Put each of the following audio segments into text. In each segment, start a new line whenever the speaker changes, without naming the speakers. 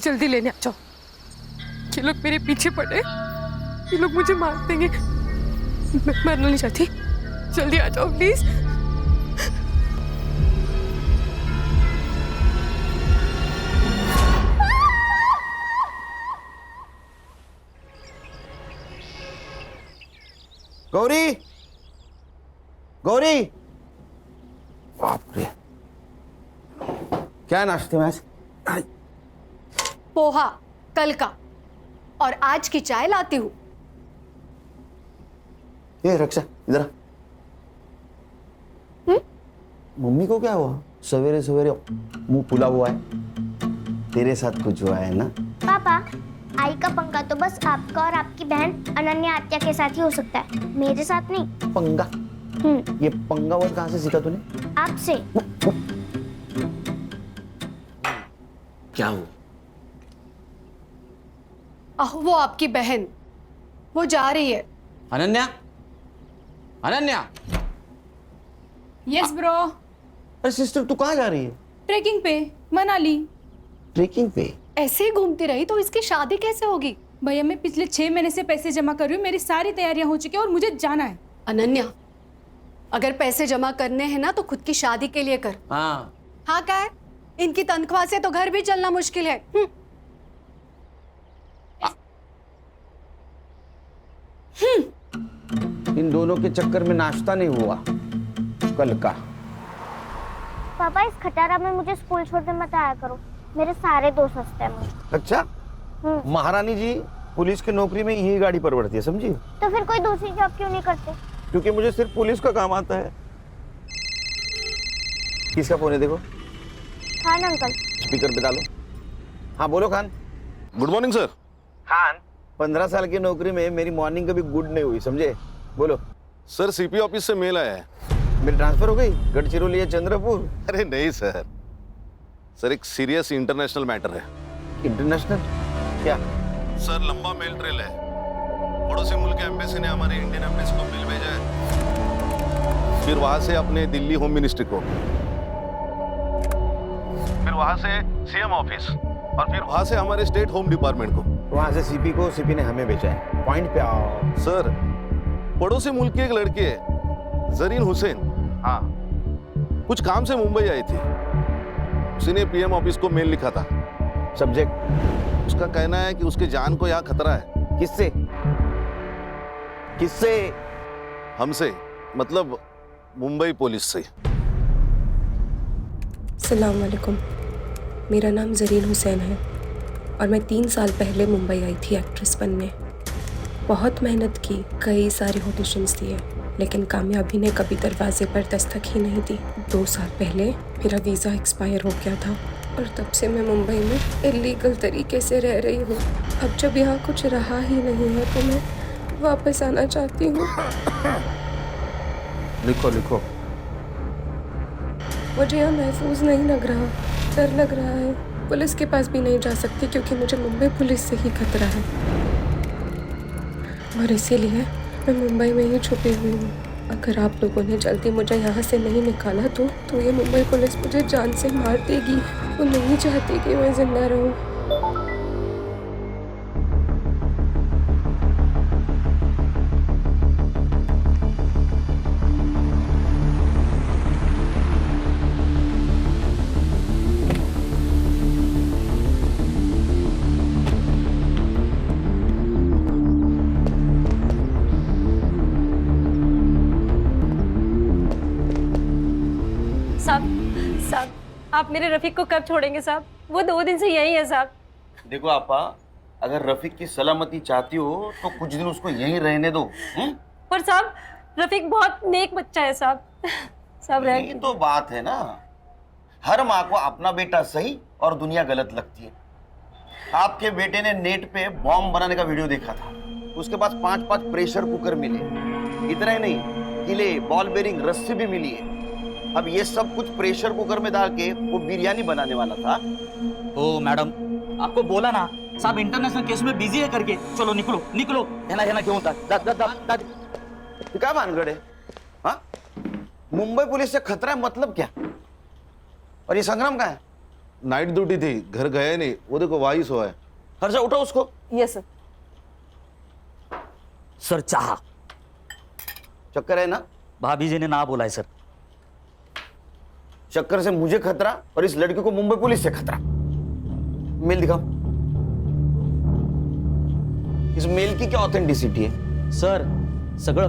जल्दी लेने आ जाओ। ये लोग मेरे पीछे पड़े, ये लोग मुझे मार देंगे। मैं मरना नहीं चाहती, जल्दी आ जाओ प्लीज।
गौरी, गौरी, बाप रे, क्या नाश्ते में आज?
पोहा कल का, और आज की चाय लाती हूँ।
ये रक्षा इधर आ। मम्मी को क्या हुआ? सवेरे सवेरे मुंह फुला हुआ है। तेरे साथ कुछ हुआ है ना?
पापा, आई का पंगा तो बस आपका और आपकी बहन अनन्या आत्या के साथ ही हो सकता है, मेरे साथ नहीं।
पंगा? ये पंगा वर्ड कहाँ से सीखा तूने?
आपसे।
क्या हुआ?
वो आपकी बहन, वो जा रही है।
अनन्या, अनन्या।
Yes bro.
अरे सिस्टर, तू कहाँ जा रही है?
ट्रेकिंग पे, मनाली।
ट्रेकिंग पे?
ऐसे ही घूमती रही तो इसकी शादी कैसे होगी?
भैया मैं पिछले 6 महीने से पैसे जमा कर रही हूँ, मेरी सारी तैयारियां हो चुकी है और मुझे जाना है।
अनन्या, अगर पैसे जमा करने हैं ना तो खुद की शादी के लिए कर।
हाँ।
हाँ क्या है? इनकी तनख्वाह से तो घर भी चलना मुश्किल है।
इन दोनों के चक्कर में नाश्ता नहीं हुआ कल का।
पापा, इस खटारा में मुझे स्कूल छोड़ने मत आया करो, मेरे सारे दोस्त हंसते हैं मुझे।
अच्छा, महारानी जी पुलिस की नौकरी में यही गाड़ी परवड़ती है, समझी?
तो फिर कोई दूसरी जॉब क्यों नहीं करते?
क्योंकि मुझे सिर्फ पुलिस का काम आता है। किसका फोन है देखो?
खान अंकल।
स्पीकर पे डालो। हाँ बोलो Khan.
Good morning sir.
Khan, 15 साल की नौकरी में मेरी मॉर्निंग कभी गुड नहीं हुई, समझे? बोलो।
सर सीपी ऑफिस से मेल आया है।
मेरी ट्रांसफर हो गई गढ़चिरौली या चंद्रपुर?
अरे नहीं सर, सर एक सीरियस इंटरनेशनल मैटर है।
इंटरनेशनल? क्या?
सर लंबा मेल ट्रेल है। पड़ोसी मुल्क के एम्बेसी ने हमारे इंडियन एम्बेसी को मेल भेजा है, फिर वहां से अपने दिल्ली होम मिनिस्ट्री को, फिर वहां से सीएम ऑफिस, और फिर वहां से हमारे स्टेट होम डिपार्टमेंट को।
वहां से सीपी को, सीपी ने हमें भेजा है। पॉइंट पे आओ।
सर पड़ोसी मुल्क की एक लड़की है जरीन हुसैन, हाँ, कुछ काम से मुंबई आई थी। उसी ने पीएम ऑफिस को मेल लिखा था।
सब्जेक्ट?
उसका कहना है कि उसके जान को यहाँ खतरा है।
किससे? किससे?
हमसे, मतलब मुंबई पुलिस से।
अस्सलाम वालेकुम, मेरा नाम जरीन हुसैन है और मैं 3 साल पहले मुंबई आई थी एक्ट्रेस बनने। बहुत मेहनत की, कई सारे ऑडिशंस दिए, लेकिन कामयाबी ने कभी दरवाजे पर दस्तक ही नहीं दी। 2 साल पहले मेरा वीज़ा एक्सपायर हो गया था और तब से मैं मुंबई में इलीगल तरीके से रह रही हूँ। अब जब यहाँ कुछ रहा ही नहीं है तो मैं वापस आना चाहती हूँ।
लिखो लिखो।
मुझे यहाँ महफूज नहीं लग रहा, डर लग रहा है। पुलिस के पास भी नहीं जा सकती क्योंकि मुझे मुंबई पुलिस से ही खतरा है और इसीलिए मैं मुंबई में ही छुपी हुई हूँ। अगर आप लोगों ने जल्दी मुझे यहाँ से नहीं निकाला तो ये मुंबई पुलिस मुझे जान से मार देगी। वो नहीं चाहती कि मैं जिंदा रहूँ।
साहब, आप मेरे रफीक को कब छोड़ेंगे साहब? वो 2 दिन से यही है साहब।
देखो आपा, अगर रफीक की सलामती चाहती हो तो कुछ दिन उसको यहीं रहने दो।
पर साहब रफीक बहुत नेक बच्चा है साहब। साहब
ये तो बात है ना, हर माँ को अपना बेटा सही और दुनिया गलत लगती है। आपके बेटे ने नेट पे बॉम्ब बनाने का वीडियो देखा था, उसके पास 5-5 प्रेशर कुकर मिले। इतना ही नहीं, किले, बॉल बेरिंग, रस्सी भी मिली है। अब ये सब कुछ प्रेशर कुकर में डाल के वो बिरयानी बनाने वाला था।
ओ मैडम, आपको बोला ना साहब इंटरनेशनल केस में बिजी है करके। चलो निकलो निकलो। है ना क्यों था?
क्या भानगढ़ है? हाँ, मुंबई पुलिस से खतरा है मतलब क्या? और ये संग्राम कहाँ है?
नाइट ड्यूटी थी, घर गया नहीं, वो देखो वही सोया है।
हर्षा उठो उसको।
Yes sir.
सर चाह
चक्कर है ना?
भाभी जी ने ना बोला है सर।
चक्कर से मुझे खतरा और इस लड़की को मुंबई पुलिस से खतरा। मेल दिखाओ। इस मेल की क्या ऑथेंटिसिटी है?
सर सगळं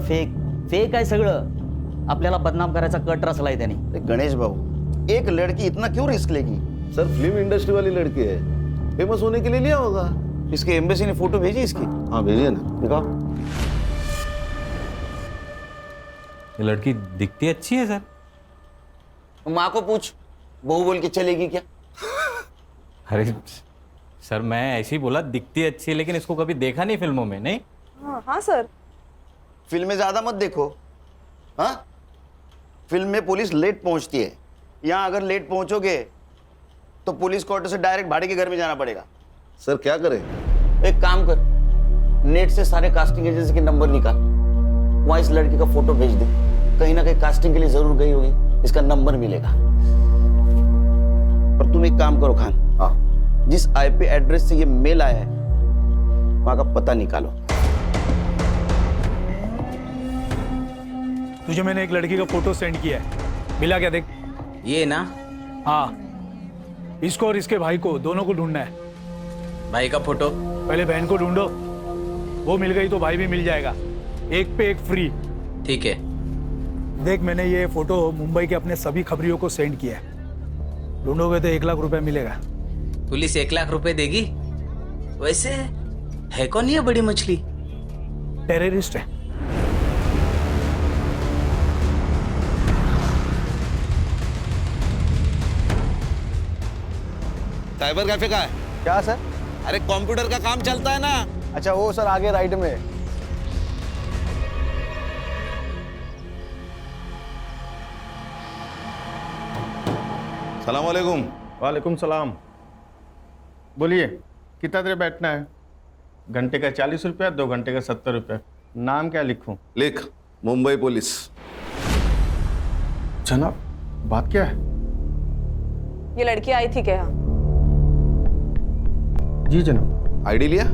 फेक आहे सगळं। आपल्याला बदनाम करायचा कट रचलाय त्याने।
अरे गणेश बाबू, एक लड़की इतना क्यों रिस्क लेगी?
सर फिल्म इंडस्ट्री वाली लड़की है, फेमस होने के लिए लिया होगा।
इसके एम्बेसी ने फोटो भेजी इसकी?
हाँ भेजिए ना।
दिखाओ।
ये लड़की दिखती अच्छी है सर।
माँ को पूछ, बहू बोल के चलेगी क्या?
अरे सर मैं ऐसे ही बोला, दिखती अच्छी है, लेकिन इसको कभी देखा नहीं फिल्मों में। नहीं
हाँ सर।
फिल्में ज्यादा मत देखो। हाँ, फिल्म में पुलिस लेट पहुंचती है, यहाँ अगर लेट पहुंचोगे तो पुलिस क्वार्टर से डायरेक्ट भाड़े के घर में जाना पड़ेगा।
सर क्या करें?
एक काम कर, नेट से सारे कास्टिंग एजेंसी के नंबर निकाल, वहां इस लड़की का फोटो भेज दे। कहीं ना कहीं कास्टिंग के लिए जरूर गई होगी, इसका नंबर मिलेगा। पर तुम एक काम करो खान, हाँ, जिस आईपी एड्रेस से ये मेल आया है वहां का पता निकालो।
तुझे मैंने एक लड़की का फोटो सेंड किया है, मिला क्या? देख।
ये ना?
हाँ, इसको और इसके भाई को, दोनों को ढूंढना है।
भाई का फोटो?
पहले बहन को ढूंढो, वो मिल गई तो भाई भी मिल जाएगा, एक पे एक फ्री।
ठीक है।
देख, मैंने ये फोटो मुंबई के अपने सभी खबरियों को सेंड किया है। ढूंढोगे तो 1 लाख रुपए मिलेगा।
पुलिस 1 लाख रुपए देगी? वैसे है कौन ये बड़ी मछली?
टेररिस्ट है।
साइबर कैफे का है
क्या सर?
अरे कंप्यूटर का काम चलता है ना।
अच्छा वो सर आगे राइट में।
सलाम वालेकुम।
वालेकुम सलाम। बोलिए कितना देर बैठना है? घंटे का 40 रुपया, 2 घंटे का 70 रुपया। नाम क्या लिखूं?
लिख, मुंबई पुलिस।
जनाब बात क्या है?
ये लड़की आई थी क्या?
जी जनाब।
आईडी लिया?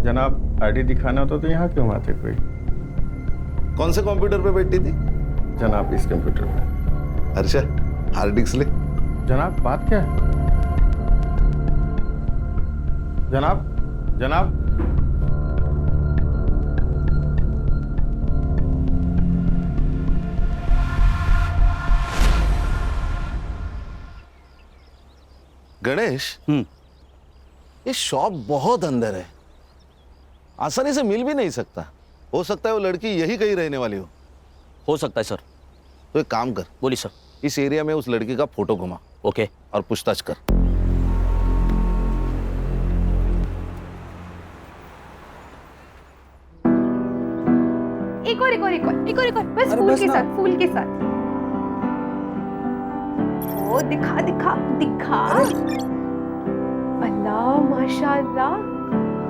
जनाब आईडी दिखाना होता तो यहाँ क्यों आते कोई?
कौन से कंप्यूटर पे बैठी थी?
जनाब इस कंप्यूटर पे।
हर्षा, हार्ड डिस्क ले।
जनाब बात क्या है? जनाब जनाब
गणेश, ये शॉप बहुत अंदर है, आसानी से मिल भी नहीं सकता। हो सकता है वो लड़की यही कहीं रहने वाली हो
सकता है सर।
तो एक काम कर,
बोली सर।
इस एरिया में उस लड़की का फोटो घुमा।
ओके।
और पूछताछ कर।
एक और बस फूल के साथ। ओ दिखा। अल्लाह माशाअल्लाह,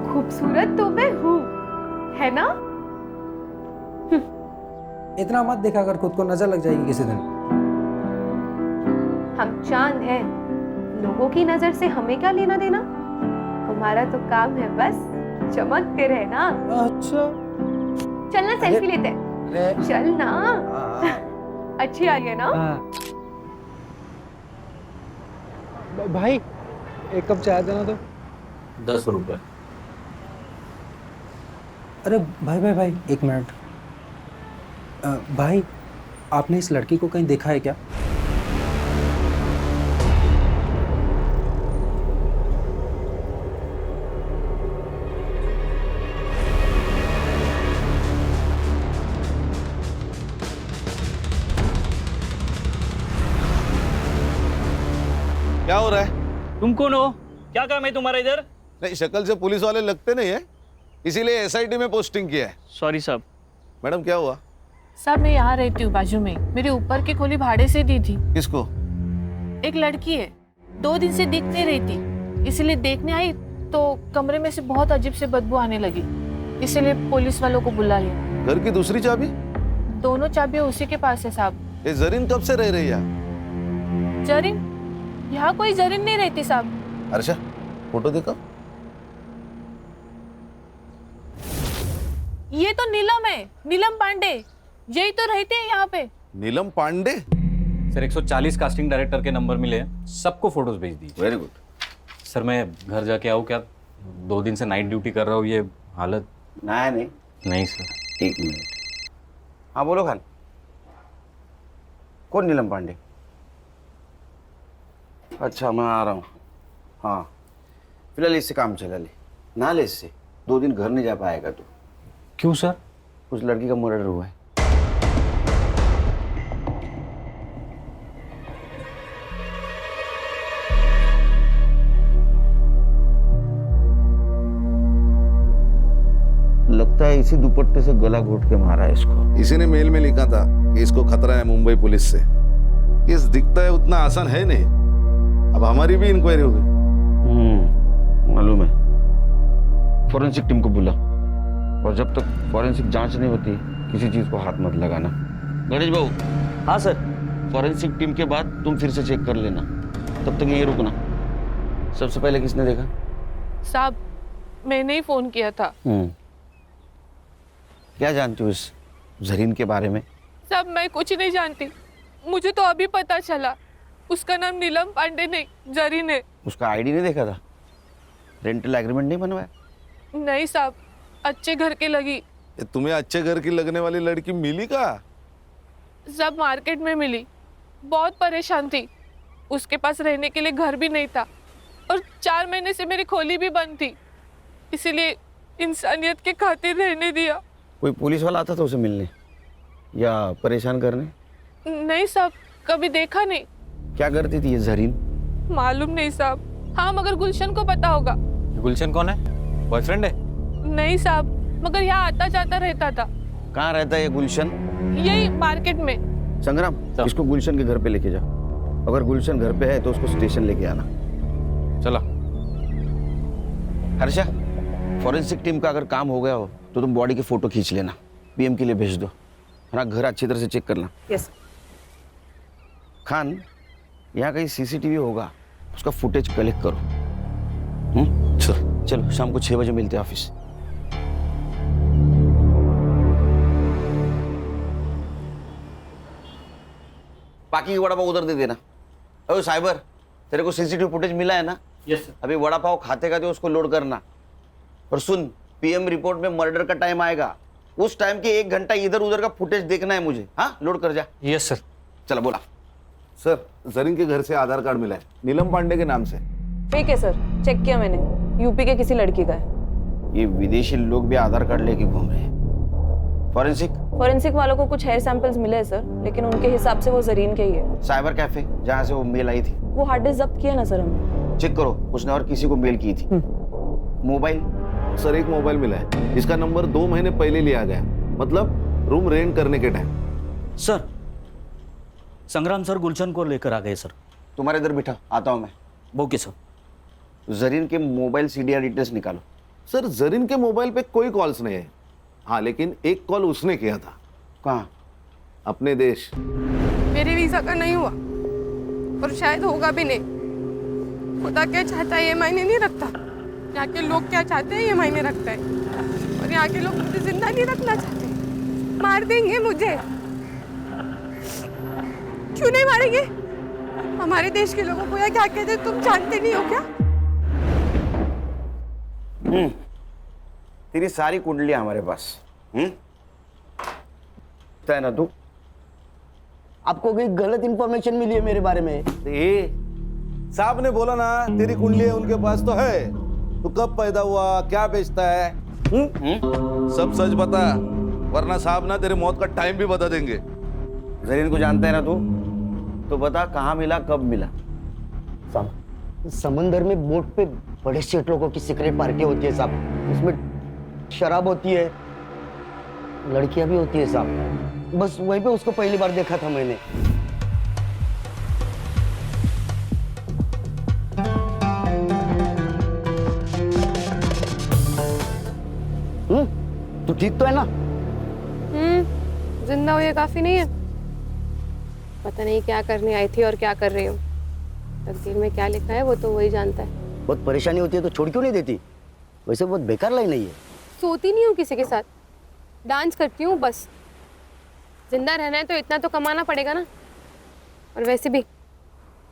खूबसूरत तो मैं हूँ, है ना?
इतना मत दिखा कर, खुद को नजर लग जाएगी किसी दिन।
हम चांद हैं, लोगों की नजर से हमें क्या लेना देना? हमारा तो काम है बस चमकते रहना।
अच्छा,
चलना सेल्फी लेते हैं। चल ना। अच्छी आ रही है ना?
भाई एक कप चाय देना तो।
10 रुपए।
अरे भाई 1 मिनट। भाई, आपने इस लड़की को कहीं देखा है क्या?
क्या हो रहा है?
तुम कौन हो? क्या काम है तुम्हारा इधर?
नहीं, शक्ल से पुलिस वाले लगते नहीं है, इसीलिए एसआईटी में पोस्टिंग किया है।
सॉरी साहब।
मैडम क्या हुआ?
साहब मैं यहाँ रहती हूँ बाजू में, मेरे ऊपर की खोली भाड़े से दी थी।
किसको?
एक लड़की है, 2 दिन से दिख नहीं रही थी, इसलिए देखने आई तो कमरे में से बहुत अजीब से बदबू आने लगी, इसलिए पुलिस वालों को बुला लिया।
घर की दूसरी चाबी?
दोनों चाबियां उसी के पास है साहब।
ये जरीन कब से रह रही है?
जरीन यहाँ कोई जरीन नहीं रहती साहब।
अर्षा फोटो देखो।
ये तो नीलम है, नीलम पांडे, यही तो रहते हैं यहाँ पे।
नीलम पांडे?
सर 140 कास्टिंग डायरेक्टर के नंबर मिले हैं, सबको फोटोज भेज दीजिए।
Very good.
सर मैं घर जाके आऊँ क्या? 2 दिन से नाइट ड्यूटी कर रहा हूँ, ये हालत।
नहीं
सर।
1 मिनट। हाँ बोलो खान। कौन नीलम पांडे? अच्छा मैं आ रहा हूँ। हाँ फिलहाल इससे काम चला ले, ना ले इससे। 2 दिन घर नहीं जा पाएगा तू।
क्यों सर?
उस लड़की का मर्डर हुआ है। लगता है इसी दुपट्टे से गला घोट के मारा है इसको।
इसी ने मेल में लिखा था कि इसको खतरा है मुंबई पुलिस से। केस दिखता है उतना आसान है नहीं। अब हमारी भी इंक्वायरी होगी।
मालूम है। फॉरेंसिक टीम को बुला, और जब तक फॉरेंसिक जांच नहीं होती किसी चीज को हाथ मत लगाना। गणेश बाबू।
हाँ सर।
फॉरेंसिक टीम के बाद तुम फिर से चेक कर लेना, तब तक यहीं रुकना। सबसे पहले किसने देखा?
साहब मैंने ही फोन किया था।
क्या जानती हो इस जरीन के बारे में?
साहब मैं कुछ नहीं जानती, मुझे तो अभी पता चला उसका नाम नीलम पांडे नहीं जरीन है।
उसका आईडी नहीं देखा था? रेंटल एग्रीमेंट नहीं बनवाया?
नहीं साहब, अच्छे घर के लगी।
तुम्हें अच्छे घर की लगने वाली लड़की मिली का?
सब मार्केट में मिली, बहुत परेशान थी। उसके पास रहने के लिए घर भी नहीं था, और 4 महीने से मेरी खोली भी बंद थी, इसीलिए इंसानियत के खातिर रहने दिया।
कोई पुलिस वाला आता था उसे मिलने या परेशान करने?
नहीं साहब, कभी देखा नहीं।
क्या करती थी ये जरीन?
मालूम नहीं साहब। हाँ मगर गुलशन को पता होगा।
गुलशन कौन है? बॉयफ्रेंड है?
नहीं साहब, मगर यहाँ आता जाता रहता था।
कहाँ रहता है ये गुलशन?
यही मार्केट में।
संग्राम, इसको गुलशन के घर पे लेके जाओ। अगर गुलशन घर पे है तो उसको स्टेशन लेके आना।
चला।
हर्षा, फॉरेंसिक टीम का अगर काम हो गया हो तो तुम बॉडी की फोटो खींच लेना, पीएम के लिए भेज दो। है ना, घर अच्छी तरह से चेक करना।
यस।
खान, यहाँ कहीं सीसीटीवी होगा, उसका फुटेज कलेक्ट करो। चलो शाम को 6 बजे मिलते हैं ऑफिस। बाकी की वड़ा पाव उधर दे देना। अरे साइबर, तेरे को सीसीटीवी फुटेज मिला है ना?
Yes sir.
अभी वड़ा पाव खाते खाते उसको लोड करना। और सुन, पीएम रिपोर्ट में मर्डर का टाइम आएगा, उस टाइम के 1 घंटा इधर उधर का फुटेज देखना है मुझे। हाँ, लोड कर जा।
Yes sir.
चलो बोला।
सर जरीन के घर से आधार कार्ड मिला है, नीलम पांडे के नाम से।
फेक है सर, चेक किया मैंने, यूपी के किसी लड़की का है।
ये विदेशी लोग भी आधार कार्ड लेके घूम रहे हैं। फॉरेंसिक
वालों को कुछ हेयर सैंपल्स मिले हैं सर, लेकिन उनके हिसाब से वो जरीन के ही है।
साइबर कैफे जहाँ से वो मेल आई थी,
वो हार्ड डिस्क जब्त किया ना सर हमने।
चेक करो, उसने और किसी को मेल की थी। मोबाइल?
सर एक मोबाइल मिला है, इसका नंबर 2 महीने पहले लिया गया, मतलब रूम रेंट करने के टाइम।
सर संग्राम सर गुलशन को लेकर आ गए सर।
तुम्हारे इधर बिठा, आता हूँ मैं।
Okay sir.
जरीन के मोबाइल सीडीआर डिटेल्स निकालो।
सर जरीन के मोबाइल पे कोई कॉल्स नहीं है। हाँ लेकिन एक कॉल उसने किया था।
कहाँ?
अपने देश।
मेरे वीजा का नहीं हुआ, और शायद होगा भी नहीं। खुदा क्या चाहता है ये मायने नहीं रखता, यहाँ के लोग क्या चाहते हैं ये मायने रखता है। और यहाँ के लोग मुझे जिंदा नहीं रखना चाहते, मार देंगे मुझे। क्यों नहीं मारेंगे? हमारे देश के लोगों को या क्या कहते हैं तुम जानते नहीं हो क्या?
तेरी सारी कुंडलियां हमारे पास। है ना तू?
आपको कोई गलत इंफॉर्मेशन मिली है मेरे बारे में?
साहब ने बोला ना तेरी कुंडली उनके पास तो है। तू कब पैदा हुआ, क्या बेचता है? सब सच बता, वरना साहब ना तेरे मौत का टाइम भी बता देंगे।
जरीन को जानता है ना तू? तो बता कहाँ मिला, कब मिला?
समंदर में बोट पे बड़े सेठ लोगों की सीक्रेट पार्टी होती है साहब, उसमें शराब होती है, लड़कियां भी होती है साहब। बस वहीं पे उसको पहली बार देखा था मैंने। तू ठीक तो है ना?
जिंदा हो ये काफी नहीं है। पता नहीं क्या करने आई थी और क्या कर रही हूँ। तकदीर में क्या लिखा है वो तो वही जानता है।
बहुत परेशानी होती है तो छोड़ क्यों नहीं देती? वैसे बहुत बेकार लाइन है ये।
सोती नहीं हूँ किसी के साथ, डांस करती हूँ बस। जिंदा रहना है तो इतना तो कमाना पड़ेगा ना। और वैसे भी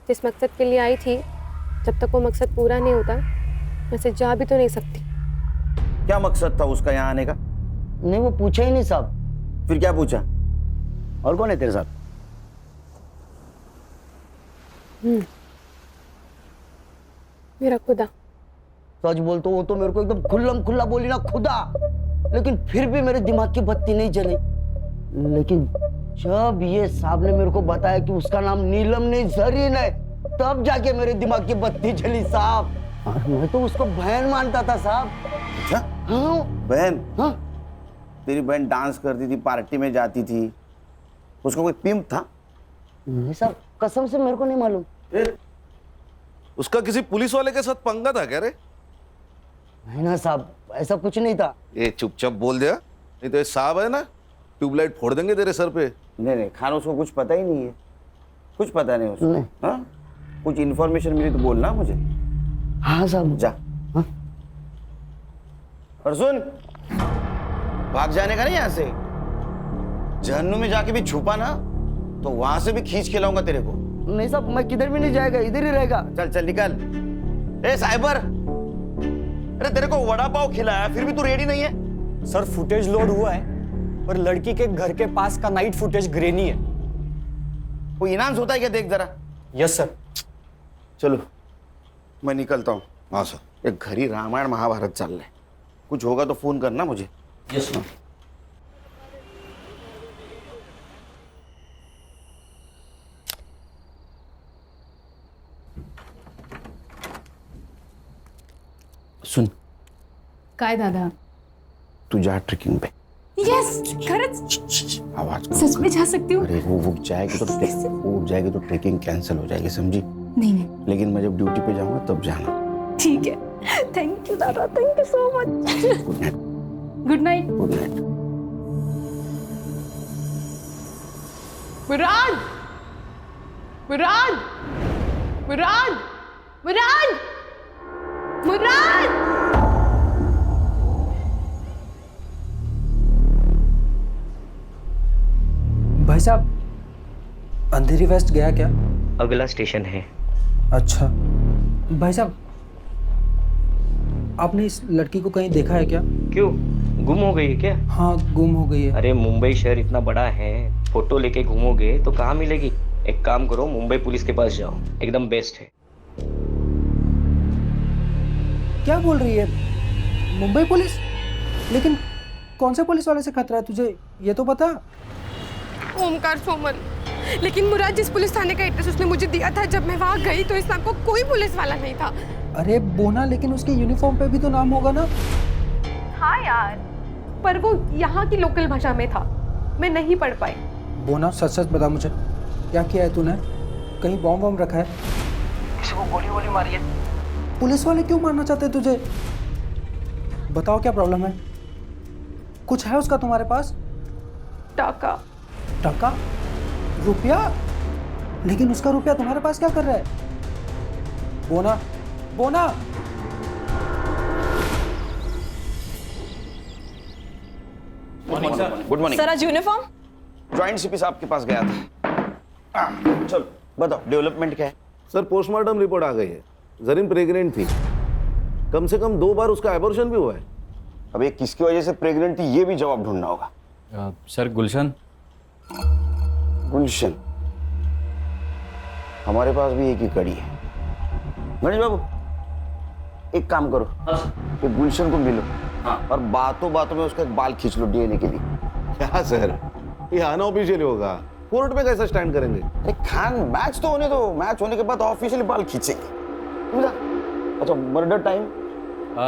जिस मकसद के लिए आई थी, जब तक वो मकसद पूरा नहीं होता वैसे जा भी तो नहीं सकती।
क्या मकसद था उसका यहाँ आने का?
नहीं, वो पूछा ही नहीं साहब।
फिर क्या पूछा?
और कौन है तेरे साथ?
मेरा खुदा।
सच बोल तो वो तो मेरे को एकदम खुल्लम खुल्ला बोली ना, खुदा। लेकिन फिर भी मेरे दिमाग की बत्ती नहीं जली। लेकिन जब ये साहब ने मेरे को बताया कि उसका नाम नीलम नहीं जरीन है, तब जाके मेरे दिमाग की बत्ती जली साहब। और मैं तो उसको बहन मानता था साहब।
अच्छा?
हाँ
बहन?
हाँ।
तेरी बहन डांस करती थी, पार्टी में जाती थी, उसका कोई पिंप था?
नहीं साहब, कसम से मेरे को नहीं मालूम।
उसका किसी पुलिस वाले के साथ पंगा था क्या रे?
नहीं ना साहब, ऐसा कुछ नहीं था।
ये चुपचाप बोल दिया, नहीं तो ये साहब है ना, ट्यूबलाइट फोड़ देंगे तेरे सर पे।
नहीं खान, उसको कुछ पता ही नहीं है, कुछ पता नहीं उसको।
नहीं।
हाँ? कुछ इन्फॉर्मेशन मिली तो बोलना मुझे।
हाँ साहब।
जा।
हाँ?
और सुन, भाग जाने का नहीं यहाँ से। जहन्नुम में जाके भी छुपा ना तो वहां से भी खींच के लाऊंगा तेरे को।
नहीं साहब, मैं किधर भी नहीं जाएगा, इधर ही रहेगा।
चल चल निकल। ए साइबर, अरे तेरे को वड़ा पाव खिलाया फिर भी तू रेडी नहीं है?
सर फुटेज लोड हुआ है, पर लड़की के घर के पास का नाइट फुटेज ग्रेनी है।
वो इनाम होता है क्या, देख जरा।
Yes sir.
चलो मैं निकलता हूँ।
हाँ सर।
एक घरी रामायण महाभारत चल रहे, कुछ होगा तो फोन करना मुझे।
Yes sir.
सुन,
काय दादा?
तू जा ट्रेकिंग पे।
यस, खरंच
आवाज
सच में जा सकती हूँ?
अरे वो उठ जाएगी तो ट्रेकिंग कैंसिल हो जाएगी, समझी?
नहीं।
लेकिन मैं जब ड्यूटी पे जाऊंगा तब जाना।
ठीक है। थैंक यू दादा, thank you so much.
Good night.
Good night.
Good night.
Murad, Murad, Murad, Murad, Murad.
भाई साहब, अंधेरी वेस्ट गया क्या?
अगला स्टेशन है।
अच्छा भाई साहब, आपने इस लड़की को कहीं देखा है क्या?
क्यों, गुम हो गई है क्या?
हाँ, गुम हो गई है।
अरे मुंबई शहर इतना बड़ा है, फोटो लेके घूमोगे तो कहाँ मिलेगी? एक काम करो, मुंबई पुलिस के पास जाओ, एकदम बेस्ट है।
क्या बोल रही है? मुंबई पुलिस? लेकिन कौन से पुलिस वाले से खतरा है तुझे, ये तो बता।
ओमकार सोमन। लेकिन मुराद, जिस पुलिस थाने का एड्रेस उसने मुझे दिया था, जब मैं वहाँ गई तो इस नाम को कोई पुलिस वाला नहीं था।
अरे बोना, लेकिन उसके यूनिफॉर्म पे भी तो नाम होगा ना?
हाँ यार, पर वो यहाँ की लोकल भाषा में था, मैं नहीं पढ़ पाई।
बोना, सच सच बता मुझे, क्या किया है तूने? कहीं बॉम्ब वॉम्ब रखा है?
किसी को गोली वोली मारी है?
पुलिस वाले क्यों मारना चाहते हैं तुझे? बताओ क्या प्रॉब्लम है? कुछ है उसका तुम्हारे पास?
टाका।
टका? रुपया? लेकिन उसका रुपया तुम्हारे पास क्या कर रहा है? बोना, बोना।
गुड मॉर्निंग
सर, आज यूनिफॉर्म?
ज्वाइंट सीपी साहब के पास गया था। चलो बताओ, डेवलपमेंट क्या है?
सर पोस्टमार्टम रिपोर्ट आ गई है, जरीन प्रेग्नेंट थी, कम से कम 2 बार उसका एबॉर्शन भी हुआ है।
अब ये किसकी वजह से प्रेग्नेंट थी, ये भी जवाब ढूंढना होगा।
सर गुलशन।
गुलशन, हमारे पास भी एक ही कड़ी है। गणेश बाबू, एक काम करो, कि गुलशन को मिलो और बातों बातों में उसका एक बाल खींच लो डीएनए के लिए।
क्या सर, ये अनऑफिशियल होगा, कोर्ट में कैसे स्टैंड करेंगे?
अरे खान, मैच तो होने दो, मैच होने के बाद ऑफिशियली बाल खींचेंगे। अच्छा, मर्डर टाइम?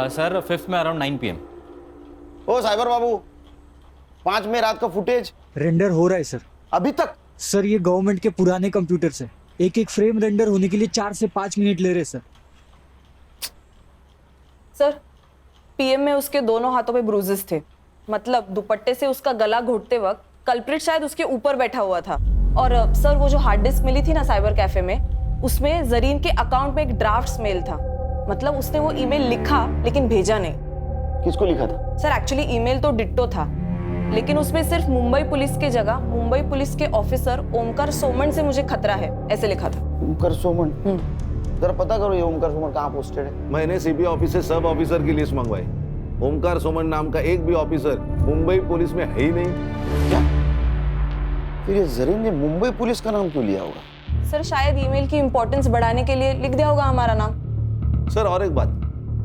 सर 5th में अराउंड 9 PM।
ओ साइबर बाबू, 5 में रात का फुटेज
रेंडर हो रहा है सर।
अभी तक?
सर ये गवर्नमेंट के पुराने कंप्यूटर से एक एक फ्रेम रेंडर होने के लिए 4 से 5 मिनट ले रहे सर।
सर, पीएम में उसके दोनों हाथों पे ब्रूजेस थे, मतलब दुपट्टे से उसका गला घोटते वक्त कल्प्रिट शायद उसके ऊपर बैठा हुआ था। और सर, वो जो हार्ड डिस्क मिली थी ना साइबर कैफे में, उसमें जरीन के अकाउंट में एक ड्राफ्ट मेल था। मतलब उसने वो ईमेल लिखा लेकिन भेजा नहीं।
किसको लिखा था?
सर एक्चुअली ईमेल तो डिट्टो था, लेकिन उसमें सिर्फ मुंबई पुलिस के जगह मुंबई पुलिस के ऑफिसर ओमकार सोमन से मुझे खतरा है ऐसे लिखा था।
ओमकार सोमन? जरा पता करो ये ओमकार सोमन कहाँ पोस्टेड है।
मैंने सीबी ऑफिस से सब ऑफिसर की लिस्ट मंगवाई। ओमकार सोमन नाम का एक भी ऑफिसर मुंबई पुलिस में है ही नहीं।
क्या? फिर ये जरीन ने मुंबई पुलिस का नाम क्यों लिया होगा?
सर शायद ईमेल की इंपॉर्टेंस बढ़ाने के लिए लिख दिया होगा हमारा नाम।
सर और एक बात,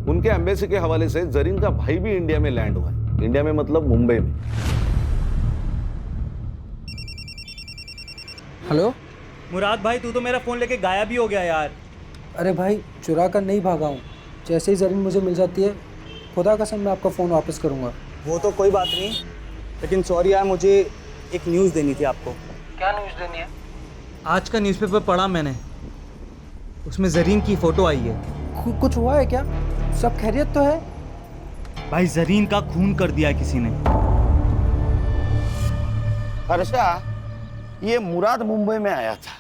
उनके एम्बेसी के हवाले से जरीन का भाई भी इंडिया में लैंड हुआ है। इंडिया में मतलब मुंबई में।
हेलो
मुराद भाई, तू तो मेरा फोन लेके गायब ही हो गया यार।
अरे भाई, चुरा कर नहीं भागा हूँ। जैसे ही जरीन मुझे मिल जाती है, खुदा कसम मैं आपका फ़ोन वापस करूँगा।
वो तो कोई बात नहीं, लेकिन सॉरी यार, मुझे एक न्यूज़ देनी थी आपको।
क्या न्यूज़ देनी है?
आज का न्यूज़पेपर पढ़ा मैंने, उसमें जरीन की फ़ोटो आई है।
कुछ हुआ है क्या? सब खैरियत तो है?
भाई जरीन का खून कर दिया है किसी ने।
हर्षा, ये मुराद मुंबई में आया था,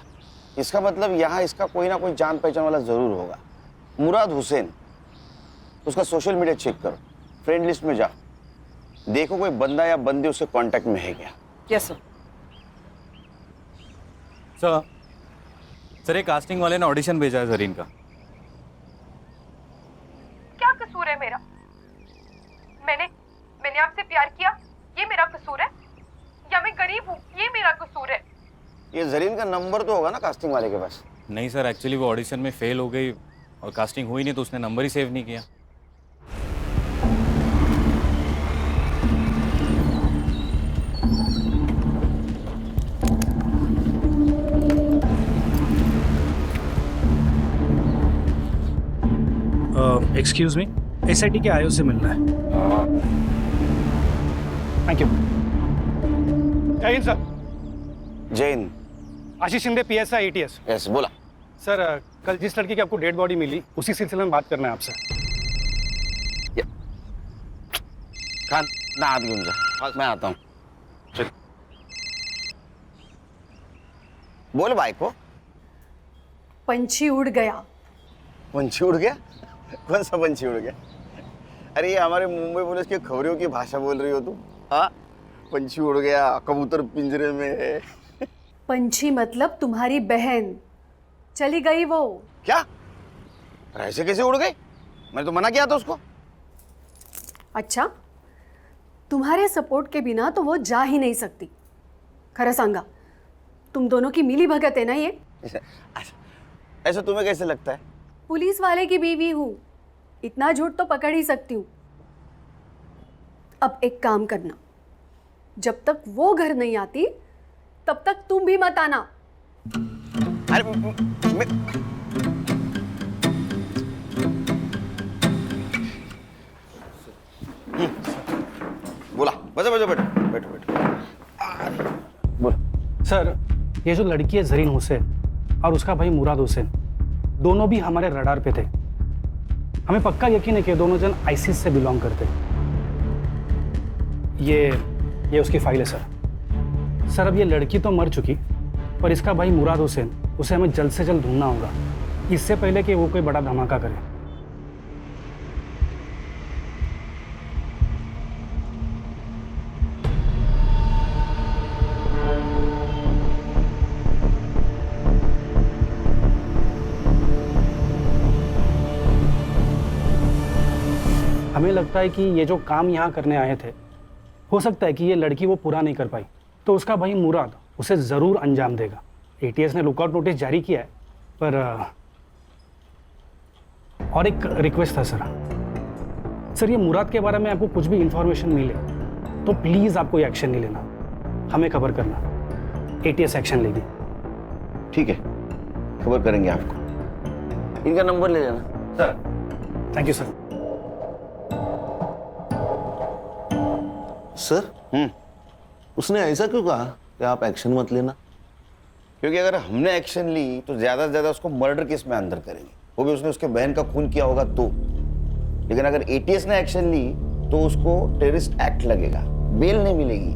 इसका मतलब यहाँ इसका कोई ना कोई जान पहचान वाला जरूर होगा। मुराद हुसैन, उसका सोशल मीडिया चेक करो, फ्रेंड लिस्ट में जाओ, देखो कोई बंदा या बंदी उसके कांटेक्ट में है क्या।
Yes sir.
सर, एक कास्टिंग वाले ने ऑडिशन भेजा है जरीन का।
क्या कसूर है मेरा? मैंने आपसे प्यार किया, ये मेरा कसूर है? या मैं गरीब हूँ, ये मेरा कसूर है?
ये जरीन का नंबर तो होगा ना कास्टिंग वाले के पास?
नहीं सर, एक्चुअली वो ऑडिशन में फेल हो गई और कास्टिंग हुई नहीं, तो उसने नंबर ही सेव नहीं किया।
एक्सक्यूज मी, एसआईटी के आईओ से मिलना है। Thank you.
जय हिंद सर।
जय हिंद।
आशीष शिंदे, पीएसआई एटीएस।
यस, बोला।
सर, कल जिस लड़की की आपको डेड बॉडी मिली, उसी सिलसिले में बात करना है आपसे।
खान, ना हाथ घूम जा, मैं आता हूँ। चल बोल भाई को।
पंछी उड़ गया।
पंछी उड़ गया? कौन सा पंछी उड़ गया? अरे ये हमारे मुंबई पुलिस की खबरों की भाषा बोल रही हो तुम? हाँ, पंछी उड़ गया, कबूतर पिंजरे में है।
पंछी मतलब तुम्हारी बहन चली गई वो।
क्या? ऐसे कैसे उड़ गई? मैंने तो मना किया था उसको।
अच्छा, तुम्हारे सपोर्ट के बिना तो वो जा ही नहीं सकती। खरा सांगा, तुम दोनों की मिली भगत है ना ये?
ऐसा तुम्हें कैसे लगता है?
पुलिस वाले की बीवी हूँ, इतना झूठ तो पकड़ ही सकती हूँ। अब एक काम करना, जब तक वो घर नहीं आती तब तक तुम भी मत आना।
अरे बोला, बजा बजा, बैठो बैठो बैठो। बोल।
सर, ये जो लड़की है जरीन हुसैन और उसका भाई मुराद हुसैन, दोनों भी हमारे रडार पे थे। हमें पक्का यकीन है कि दोनों जन आईसिस से बिलोंग करते। ये उसकी फाइल है सर। सर, अब ये लड़की तो मर चुकी, पर इसका भाई मुराद हुसैन, उसे हमें जल्द से जल्द ढूंढना होगा, इससे पहले कि वो कोई बड़ा धमाका करे। हमें लगता है कि ये जो काम यहाँ करने आए थे, हो सकता है कि ये लड़की वो पूरा नहीं कर पाई, तो उसका भाई मुराद उसे ज़रूर अंजाम देगा। एटीएस ने लुकआउट नोटिस जारी किया है, पर और एक रिक्वेस्ट था सर, ये मुराद के बारे में आपको कुछ भी इंफॉर्मेशन मिले तो प्लीज़ आप कोई एक्शन नहीं लेना, हमें खबर करना, एटीएस एक्शन लेगी।
ठीक है, खबर करेंगे आपको। इनका नंबर ले लेना।
Sir, thank you sir.
Sir, उसने ऐसा क्यों कहा कि आप एक्शन मत लेना?
क्योंकि अगर हमने एक्शन ली तो ज्यादा से ज्यादा उसको मर्डर केस में अंदर करेंगे, वो भी उसने उसके बहन का खून किया होगा तो। लेकिन अगर एटीएस ने एक्शन ली तो उसको टेररिस्ट एक्ट लगेगा, बेल नहीं मिलेगी।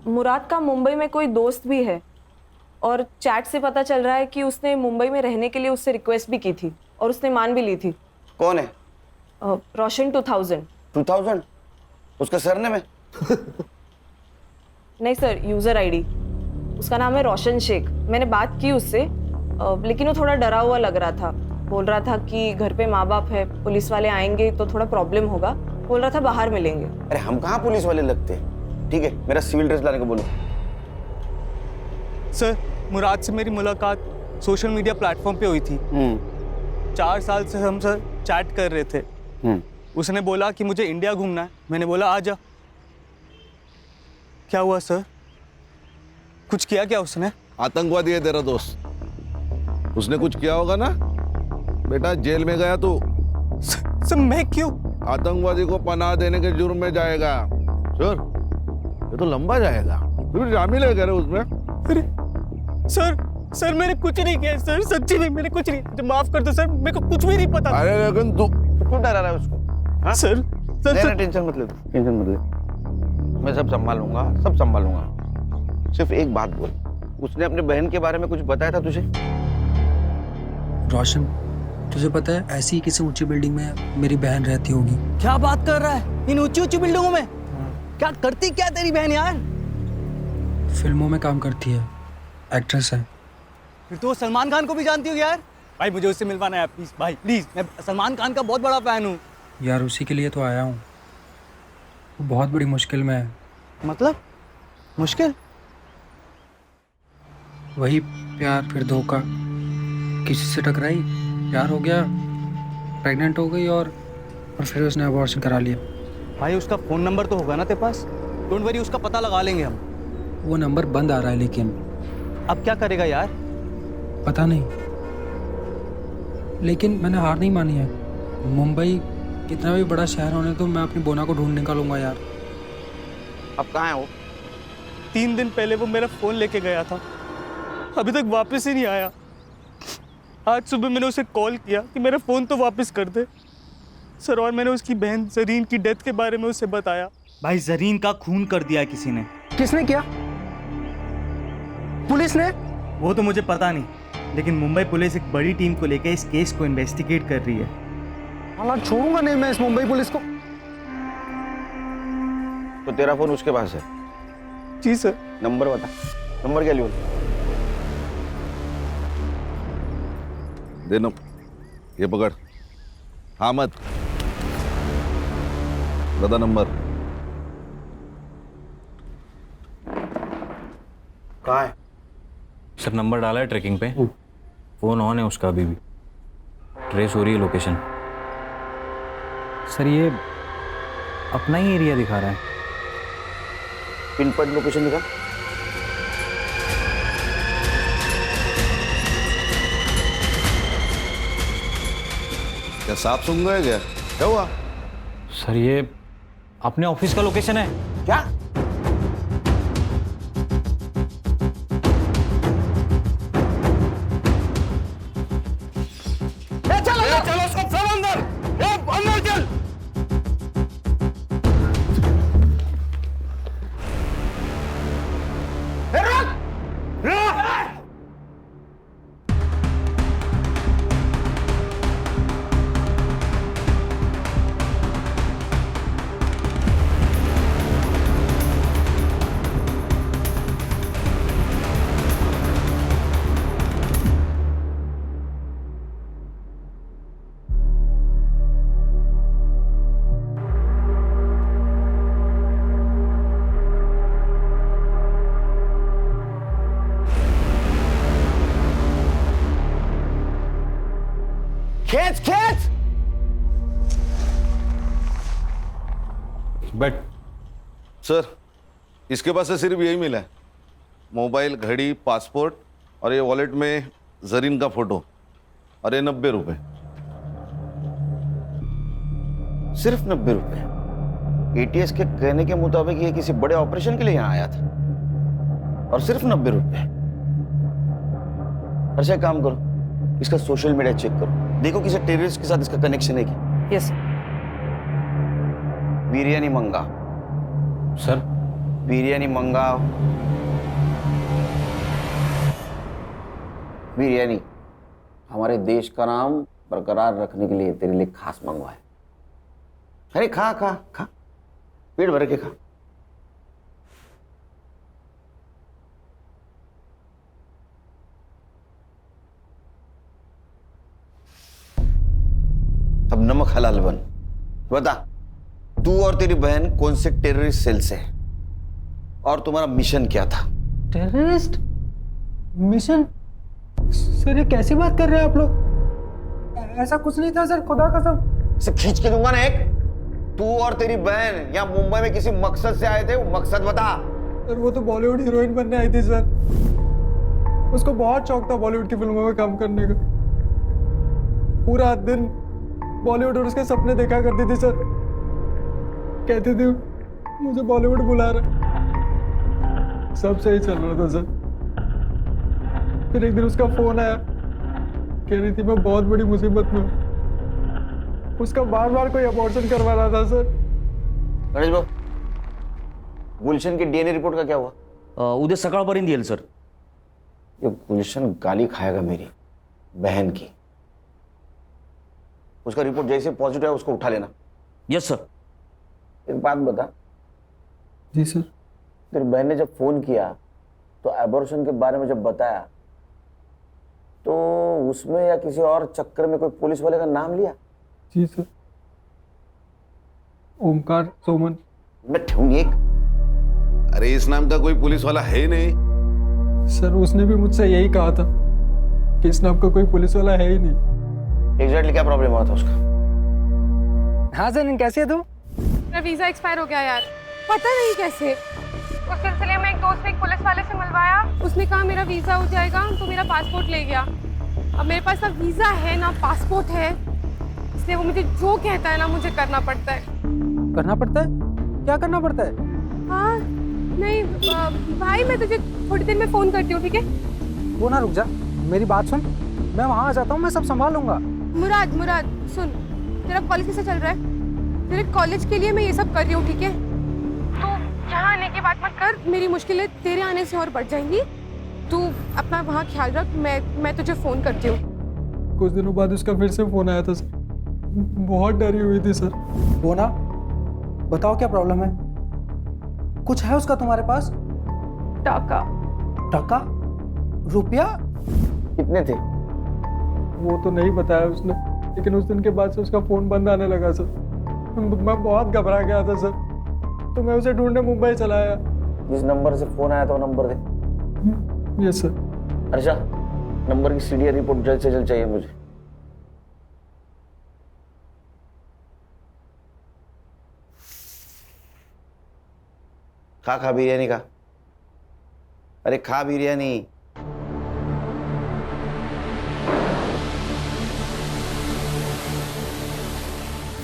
मुराद का मुंबई में कोई दोस्त भी है और चैट से पता चल रहा है कि उसने मुंबई में रहने के लिए उससे रिक्वेस्ट भी की थी और उसने मान भी ली थी।
कौन है?
रोशन 2000।
2000? उसका सरनेम है?
नहीं सर, यूजर आईडी। उसका नाम है रोशन शेख। मैंने बात की उससे, लेकिन वो थोड़ा डरा हुआ लग रहा था। बोल रहा था कि घर पे माँ बाप है, पुलिस वाले आएंगे तो थोड़ा प्रॉब्लम होगा। बोल रहा था बाहर मिलेंगे।
अरे हम कहाँ पुलिस वाले लगते हैं। ठीक है, मेरा सिविल ड्रेस लाने को बोलो।
सर, मुराद से मेरी मुलाकात सोशल मीडिया प्लेटफॉर्म पे हुई थी। 4 साल से हम सर चैट कर रहे थे। उसने बोला कि मुझे इंडिया घूमना है। मैंने बोला आ जा। क्या हुआ सर? कुछ किया क्या उसने?
आतंकवादी है तेरा दोस्त, उसने कुछ किया होगा ना बेटा। जेल में गया तू।
सर मैं क्यों?
आतंकवादी को पनाह देने के जुर्म में जाएगा। सर ये तो लंबा जाएगा। तू शामिल है उसमें?
अरे सर मैंने कुछ नहीं किया सर, सच्ची में मैंने कुछ नहीं। माफ कर दो सर, मेरे को कुछ भी नहीं पता।
अरे लेकिन तू
क्यों डरा रहा है उसको? हाँ?
सर
टेंशन मत ले, टेंशन मत ले। मैं सब संभालूंगा, सब संभालूंगा। सिर्फ एक बात बोल, उसने अपने बहन के बारे में कुछ बताया था तुझे?
रोशन, तुझे पता है ऐसी किसी ऊंची बिल्डिंग में मेरी बहन रहती होगी।
क्या बात कर रहा है? इन ऊंची ऊंची बिल्डिंगों में क्या करती क्या तेरी बहन यार?
फिल्मों में काम करती है, एक्ट्रेस है।
फिर तो सलमान खान को भी जानती होगी यार।
भाई मुझे उससे मिलवाना है प्लीज भाई, प्लीज।
मैं सलमान खान का बहुत बड़ा फैन हूँ
यार। उसी के लिए तो आया हूँ। वो बहुत बड़ी मुश्किल में है।
मतलब मुश्किल?
वही प्यार फिर धोखा, किसी से टकराई, प्यार हो गया, प्रेग्नेंट हो गई और फिर उसने अबॉर्शन करा लिया।
भाई उसका फोन नंबर तो होगा ना तेरे पास? डोंट वरी, उसका पता लगा लेंगे हम।
वो नंबर बंद आ रहा है, लेकिन
अब क्या करेगा यार?
पता नहीं, लेकिन मैंने हार नहीं मानी है। मुंबई कितना भी बड़ा शहर होने तो मैं अपनी बोना को ढूंढ निकालूंगा यार।
अब कहाँ है वो?
3 दिन पहले वो मेरा फोन लेके गया था, अभी तक वापस ही नहीं आया। आज सुबह मैंने उसे कॉल किया कि मेरा फोन तो वापस कर दे सर, और मैंने उसकी बहन जरीन की डेथ के बारे में उसे बताया।
भाई जरीन का खून कर दिया है किसी ने।
किसने किया? पुलिस ने?
वो तो मुझे पता नहीं, लेकिन मुंबई पुलिस एक बड़ी टीम को लेकर इस केस को इन्वेस्टिगेट कर रही है।
हालांकि छोड़ूंगा नहीं मैं इस मुंबई पुलिस को।
तो तेरा फोन उसके पास है?
जी सर।
नंबर बता, नंबर क्या लियो?
देना, ये पकड़। हाँ मत बता नंबर।
कहाँ है?
सर नंबर डाला है ट्रैकिंग पे, फोन ऑन है उसका, अभी भी ट्रेस हो रही है लोकेशन। सर ये अपना ही एरिया दिखा रहा है।
पिन पॉइंट लोकेशन दिखा।
क्या सांप सूंघ गए क्या? क्या हुआ?
सर ये अपने ऑफिस का लोकेशन है।
क्या?
चलो सब अंदर, अंदर चल।
खेच खेच।
बट
सर इसके पास से सिर्फ यही मिला है, मोबाइल, घड़ी, पासपोर्ट और ये वॉलेट में जरीन का फोटो, और ये 90 रुपए।
सिर्फ 90 रुपए? एटीएस के कहने के मुताबिक ये किसी बड़े ऑपरेशन के लिए यहाँ आया था, और सिर्फ 90 रुपए। अच्छा काम करो, इसका सोशल मीडिया चेक करो, देखो किसी टेररिस्ट के साथ इसका कनेक्शन है क्या।
यस।
बिरयानी मंगा।
सर
बिरयानी मंगाओ। बिरयानी हमारे देश का नाम बरकरार रखने के लिए तेरे लिए खास मंगवाए। अरे खा खा खा, पेट भर के खा। अब नमक हलाल बन। बता, तू और तेरी बहन कौन से टेररिस्ट सेल से है और तुम्हारा मिशन क्या था?
Terrorist mission? सर ये कैसी बात कर रहे हैं आप लोग? ऐसा कुछ नहीं था सर, खुदा कसम।
इसे खींच के दूंगा ना एक। तू और तेरी बहन यहाँ मुंबई में किसी मकसद से आए थे, वो मकसद बता।
सर वो तो बॉलीवुड हीरोइन बनने आई थी सर। उसको बहुत शौक था बॉलीवुड की फिल्मों में काम करने का। पूरा दिन बॉलीवुड और उसके सपने देखा करती थी सर। कहती थी मुझे बॉलीवुड बुला रहा। सब सही चल रहा था सर। फिर एक दिन उसका फोन आया, कह रही थी मैं बहुत बड़ी मुसीबत में हूँ। उसका बार बार कोई अबॉर्शन करवा रहा था सर।
गणेश भाऊ, गुलशन की डीएनए रिपोर्ट का क्या हुआ?
उद्या सकाळपर्यंत येईल सर।
ये गुलशन गाली खाएगा मेरी बहन की। उसका रिपोर्ट जैसे पॉजिटिव है उसको उठा लेना।
Yes sir.
एक बात बता।
जी सर।
तेरी बहन ने जब फोन किया तो एबॉर्शन के बारे में जब बताया तो उसमें या किसी और चक्कर में कोई पुलिस वाले का नाम लिया?
जी सर। ओमकार सोमन।
मैं ठूंगी एक।
अरे इस नाम का कोई पुलिस वाला है ही नहीं।
सर उसने भी मुझसे यही कहा था कि इस नाम का कोई पुलिस वाला है ही नहीं।
एग्जैक्टली क्या प्रॉब्लम हुआ था उसका?
हाँ सर, कैसे है तू?
मेरा वीजा एक्सपायर हो गया यार, पता नहीं कैसे। उस सिलसिले में एक दोस्त ने एक पुलिस वाले से मिलवाया। उसने कहा मेरा वीजा हो जाएगा, तो मेरा पासपोर्ट ले गया। अब मेरे पास ना वीजा है ना पासपोर्ट है, इसलिए वो मुझे जो कहता है ना मुझे करना पड़ता है।
करना पड़ता है? क्या करना पड़ता है?
हाँ नहीं भाई, मैं तुझे थोड़ी देर में फोन करती हूँ, ठीक है?
वो ना रुक जा, मेरी बात सुन। मैं वहाँ आ जाता हूँ, मैं सब संभाल लूंगा।
मुराद सुन, तेरा कॉलेज कैसे चल रहा है? तेरे कॉलेज के लिए मैं ये सब कर रही हूँ, ठीक है? तू यहाँ आने की बात मत कर, मेरी मुश्किलें तेरे आने से और बढ़ जाएंगी। तू अपना वहाँ ख्याल रख, मैं तुझे फोन करती हूँ।
कुछ दिनों बाद उसका फिर से फोन आया था सर। बहुत डरी हुई थी सर। वो ना, बताओ क्या प्रॉब्लम है? कुछ है उसका तुम्हारे पास?
टाका।
टाका? रुपया?
कितने थे?
वो तो नहीं बताया उसने, लेकिन उस दिन के बाद से उसका फोन बंद आने लगा सर। मैं बहुत घबरा गया था सर, तो मैं उसे ढूंढने मुंबई चला आया।
जिस नंबर से फोन आया था वो नंबर दे।
Yes sir.
अर्षा, नंबर की सीडीआर रिपोर्ट जल्द से जल्द चाहिए मुझे। खा बिरयानी का। अरे खा बिरयानी।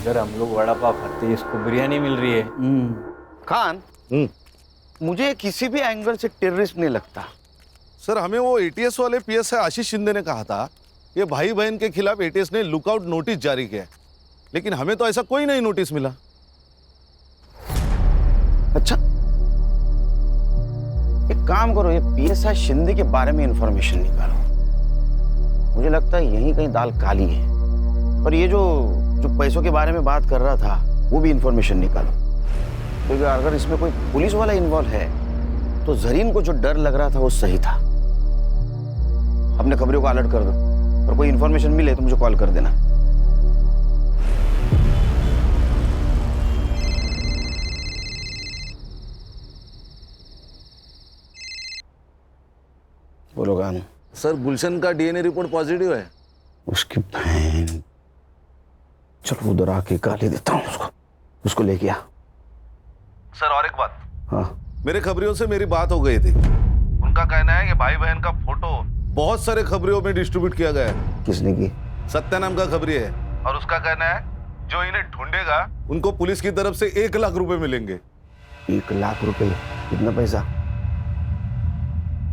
इधर हम लोग वड़ा पाव खाते हैं, इसको बिरयानी मिल रही है।
खान, मुझे किसी भी एंगल से टेररिस्ट नहीं लगता।
सर हमें वो एटीएस वाले पीएसआई आशीष शिंदे ने कहा था ये भाई बहन के खिलाफ एटीएस ने लुकआउट नोटिस जारी किया है, लेकिन हमें तो ऐसा कोई नहीं नोटिस मिला।
अच्छा, एक काम करो, ये पीएसआई शिंदे के बारे में इंफॉर्मेशन निकालो। मुझे लगता है यहीं कहीं दाल काली है। और ये जो पैसों के बारे में बात कर रहा था वो भी इंफॉर्मेशन निकालो, क्योंकि अगर इसमें कोई पुलिस वाला इन्वॉल्व है तो जरीन को जो डर लग रहा था वो सही था। अपने खबरों को अलर्ट कर दो और कोई इंफॉर्मेशन मिले तो मुझे कॉल कर देना। बोलो गान।
सर गुलशन का डीएनए रिपोर्ट पॉजिटिव है।
उसकी बहन, चलो उधर आके गाली देता हूँ उसको लेके आ।
सर और एक बात।
हाँ,
मेरे खबरियों से मेरी बात हो गई थी। उनका कहना है कि भाई बहन का फोटो बहुत सारे खबरियों में डिस्ट्रीब्यूट किया गया है।
किसने की?
सत्या नाम का खबरी है, और उसका कहना है जो इन्हें ढूंढेगा उनको पुलिस की तरफ से 1 लाख रुपए मिलेंगे।
1 लाख रुपए? कितना पैसा?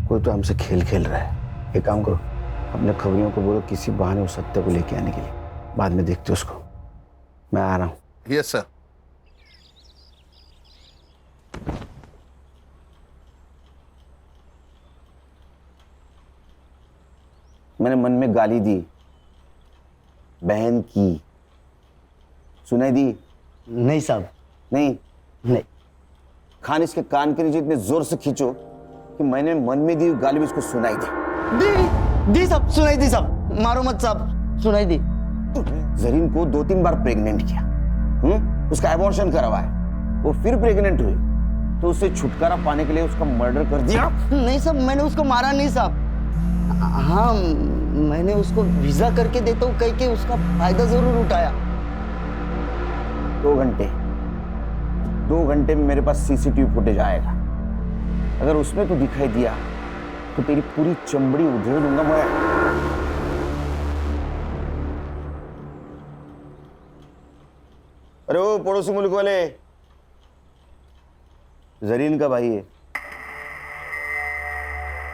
कोई तो हमसे खेल खेल रहा है। एक काम करो, अपने खबरियों को बोलो किसी बहाने उस सत्य को लेके आने के लिए, बाद में देखते उसको। मैं आ रहा हूँ।
Yes sir.
मैंने मन में गाली दी, बहन की, सुनाई दी?
नहीं साहब।
नहीं
नहीं।
खान इसके कान के नीचे इतने जोर से खींचो कि मैंने मन में दी गाली भी इसको सुनाई
दी साहब, सुनाई दी साहब, मारो मत साहब, सुनाई दी।
जरीन को 2-3 बार प्रेग्नेंट किया, उसका एबॉर्शन करवाया, वो फिर प्रेग्नेंट हुई, तो उससे छुटकारा पाने के लिए उसका मर्डर कर दिया।
नहीं साहब, मैंने उसको मारा नहीं साहब। हाँ, मैंने उसको वीजा करके देता हूँ कह के उसका फायदा जरूर उठाया।
2 घंटे में मेरे पास सीसीटीवी फुटेज आएगा। अगर उसमें तो दिखाई दिया तो तेरी पूरी चमड़ी उधेड़ दूंगा मैं। अरे वो पड़ोसी मुल्क वाले, जरीन का भाई है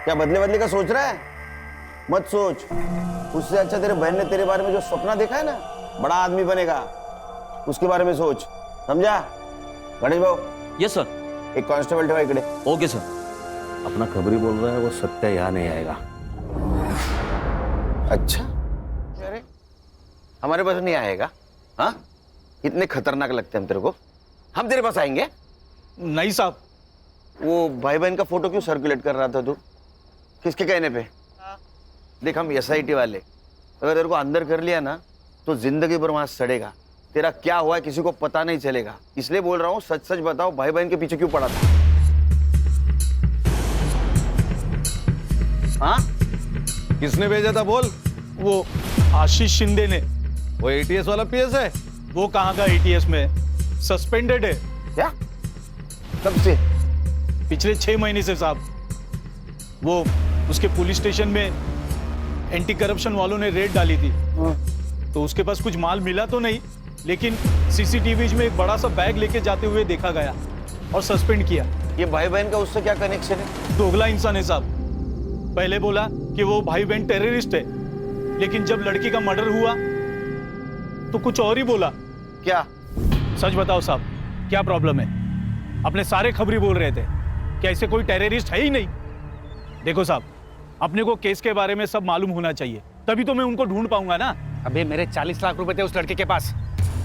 क्या? बदले बदले का सोच रहा है? मत सोच। उससे अच्छा तेरे बहन ने तेरे बारे में जो सपना देखा है ना, बड़ा आदमी बनेगा, उसके बारे में सोच, समझा? गणेश भाऊ।
Yes sir.
एक कांस्टेबल ठेवा इकडे।
Okay sir.
अपना खबरी बोल रहा है, वो सत्या यहाँ नहीं आएगा।
अच्छा, अरे हमारे पास नहीं आएगा? हाँ, इतने खतरनाक लगते हैं हम तेरे को? हम तेरे पास आएंगे?
नहीं साहब।
वो भाई बहन का फोटो क्यों सर्कुलेट कर रहा था तू? किसके कहने पे? देख, हम SIT वाले, अगर तेरे को अंदर कर लिया ना तो जिंदगी भर वहां सड़ेगा। तेरा क्या हुआ है किसी को पता नहीं चलेगा, इसलिए बोल रहा हूँ, सच सच बताओ, भाई बहन के पीछे क्यों पड़ा था? हाँ,
किसने भेजा था बोल?
वो आशीष शिंदे ने।
वो ATS वाला PS है?
वो कहाँ का ATS में, सस्पेंडेड है।
क्या? कब से?
पिछले 6 महीने से साहब। वो उसके पुलिस स्टेशन में एंटी करप्शन वालों ने रेड डाली थी, तो उसके पास कुछ माल मिला तो नहीं, लेकिन CCTVs में एक बड़ा सा बैग लेके जाते हुए देखा गया और सस्पेंड किया।
ये भाई बहन का उससे क्या कनेक्शन है?
दोगला इंसान है साहब। पहले बोला कि वो भाई बहन टेररिस्ट है, लेकिन जब लड़की का मर्डर हुआ तो कुछ और ही बोला।
क्या?
सच बताओ साहब, क्या प्रॉब्लम है? अपने सारे खबरी बोल रहे थे कि ऐसे कोई टेररिस्ट है ही नहीं। देखो साहब, अपने को केस के बारे में सब मालूम होना चाहिए, तभी तो मैं उनको ढूंढ पाऊंगा ना।
अबे मेरे 40 लाख रुपए थे उस लड़के के पास,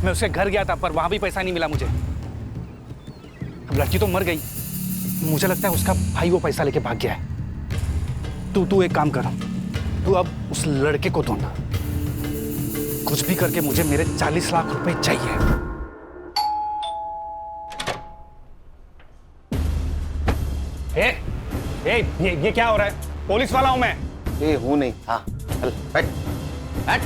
मैं उसके घर गया था पर वहां भी पैसा नहीं मिला मुझे। अब लड़की तो मर गई, मुझे लगता है उसका भाई वो पैसा लेके भाग गया है। तू एक काम कर, तू अब उस लड़के को ढूंढ, कुछ भी करके मुझे मेरे 40 लाख रुपए चाहिए। ये क्या हो रहा है? पुलिस वाला हूं मैं।
ये हूं नहीं। हाँ, चल बैठ बैठ।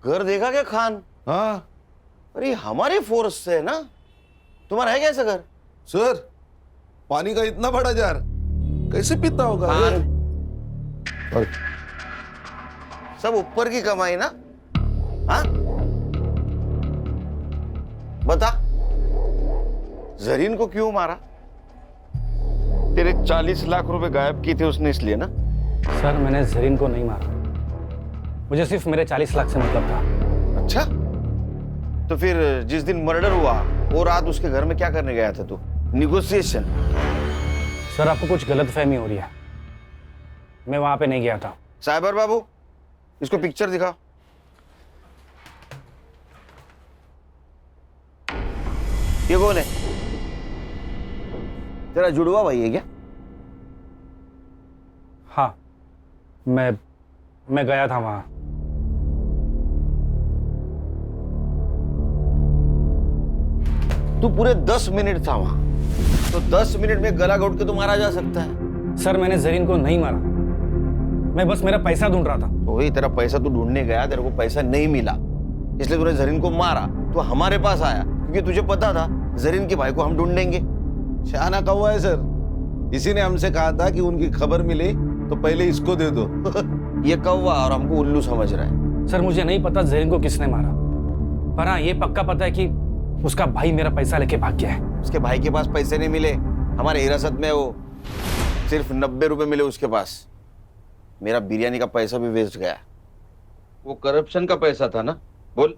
घर देखा क्या खान?
हाँ।
अरे हमारे फोर्स से है ना? तुम्हारा है कैसा घर?
सर, पानी का इतना बड़ा जार कैसे पीता होगा?
और सब ऊपर की कमाई ना? हाँ, बता, जरीन को क्यों मारा? तेरे 40 लाख रुपए गायब किए थे उसने, इसलिए ना?
सर, मैंने जरीन को नहीं मारा, मुझे सिर्फ मेरे 40 लाख से मतलब था।
अच्छा, तो फिर जिस दिन मर्डर हुआ वो रात उसके घर में क्या करने गया था तू? निगोशिएशन?
सर, आपको कुछ गलतफहमी हो रही है, मैं वहां पे नहीं गया था।
साइबर बाबू, इसको पिक्चर दिखाओ। ये कौन है? तेरा जुड़वा भाई है क्या?
हाँ, मैं गया था वहां।
तू पूरे 10 मिनट था वहां, तो 10 मिनट में गला घोट के तो मारा जा सकता है।
सर, मैंने जरीन को नहीं मारा, मैं बस मेरा पैसा ढूंढ रहा था।
तो वही तेरा पैसा तू ढूंढने गया, तेरे को पैसा नहीं मिला, इसलिए तूने जरीन को मारा। तो हमारे पास आया क्योंकि तुझे पता था जरीन के भाई को हम ढूंढेंगे।
शाना कौवा है सर, इसी ने हमसे कहा था कि उनकी खबर मिली तो पहले इसको दे दो।
ये कौवा और हमको उल्लू समझ रहा है।
सर, मुझे नहीं पता जरीन को किसने मारा, पर हाँ, ये पक्का पता है कि उसका भाई मेरा पैसा लेके भाग गया है।
उसके भाई के पास पैसे नहीं मिले, हमारे हिरासत में वो सिर्फ 90 रुपए मिले उसके पास। मेरा बिरयानी का पैसा भी वेस्ट गया। वो करप्शन का पैसा था ना? बोल।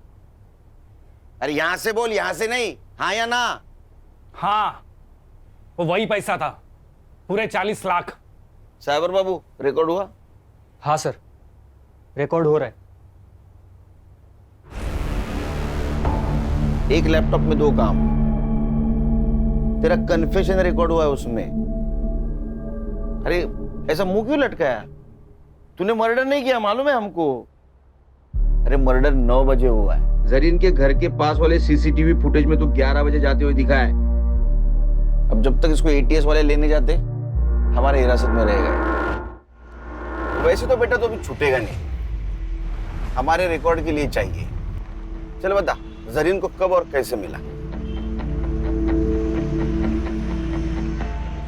अरे यहां से बोल, यहां से नहीं। हाँ या ना?
हाँ, वो वही पैसा था पूरे 40 लाख।
साइबर बाबू, रिकॉर्ड हुआ?
हाँ सर, रिकॉर्ड हो रहा है।
एक लैपटॉप में 2 काम। तेरा कन्फेशन रिकॉर्ड हुआ है उसमें। अरे ऐसा मुंह क्यों लटकाया? तूने मर्डर नहीं किया, मालूम है हमको। अरे मर्डर 9 बजे हुआ है। जरीन के घर के पास वाले सीसीटीवी फुटेज में तू 11 बजे जाते हुए दिखा है। अब जब तक इसको एटीएस वाले लेने जाते, हमारे हिरासत में रहेगा। वैसे तो बेटा तो अभी छूटेगा नहीं, हमारे रिकॉर्ड के लिए चाहिए। चल बता, जरीन को कब और कैसे मिला?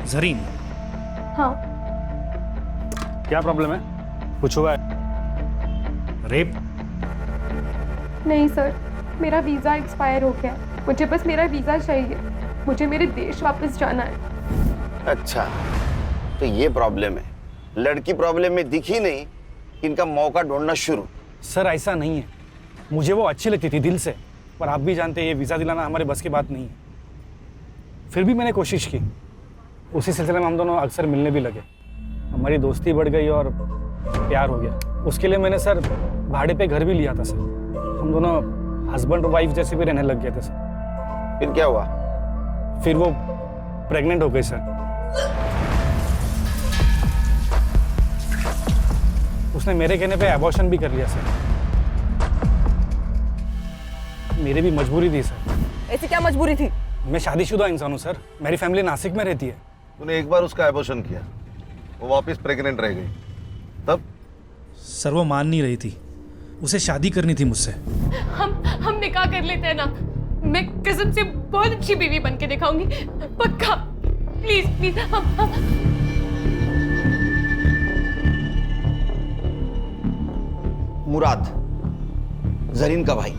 जरीन?
हाँ।
क्या प्रॉब्लम है? कुछ हुआ है? रेप?
नहीं सर, मेरा वीज़ा एक्सपायर हो गया है। मुझे बस मेरा वीज़ा चाहिए। मुझे मेरे देश वापस जाना है।
अच्छा, तो ये प्रॉब्लम है। लड़की प्रॉब्लम में दिखी नहीं, इनका मौका ढूंढना शुरू।
सर ऐसा नहीं है, मुझे वो अच्छी लगती थी दिल से, पर आप भी जानते हैं ये वीज़ा दिलाना हमारे बस की बात नहीं है। फिर भी मैंने कोशिश की। उसी सिलसिले में हम दोनों अक्सर मिलने भी लगे। हमारी दोस्ती बढ़ गई और प्यार हो गया। उसके लिए मैंने सर भाड़े पे घर भी लिया था सर। हम दोनों हस्बैंड और वाइफ जैसे भी रहने लग गए थे सर।
फिर क्या हुआ?
फिर वो प्रेग्नेंट हो गई सर। उसने मेरे कहने पे अबॉर्शन भी कर लिया सर। मेरी भी मजबूरी थी सर।
ऐसी क्या मजबूरी थी?
मैं शादीशुदा इंसान हूँ सर। मेरी फैमिली नासिक में रहती है।
तूने एक बार उसका अबॉर्शन किया, वो वापस प्रेग्नेंट रह गई, तब?
सर वो मान नहीं रही थी, उसे शादी करनी थी मुझसे।
हम निकाह कर लेते हैं ना। मैं कसम से बहुत अच्छी बीवी बन के दिखाऊंगी, पक्का। प्लीज प्लीज
मुराद, जरीन का भाई,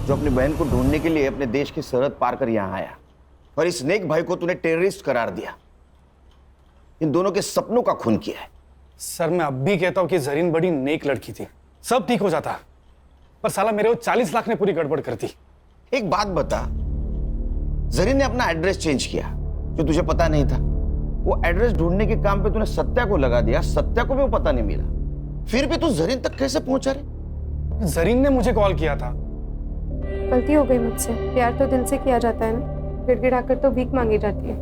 जो अपनी बहन को ढूंढने के लिए अपने देश की सरहद पार कर यहां आया, और इस नेक भाई को तूने टेररिस्ट करार दिया। इन दोनों के सपनों का खून किया है।
सर मैं अब भी कहता हूँ कि जरीन बड़ी नेक लड़की थी, सब ठीक हो जाता, पर साला मेरे वो 40 लाख ने पूरी गड़बड़ कर दी।
एक बात बता, जरीन ने अपना एड्रेस चेंज किया जो तुझे पता नहीं था। वो एड्रेस ढूंढने के काम पे तूने सत्या को लगा दिया, सत्या को भी वो पता नहीं मिला। फिर भी तू जरीन तक कैसे पहुंचा रे?
जरीन ने मुझे कॉल किया था।
गलती हो गई मुझसे। प्यार तो दिल से किया जाता है ना, गिड़गिड़ाकर तो भीख मांगी जाती है।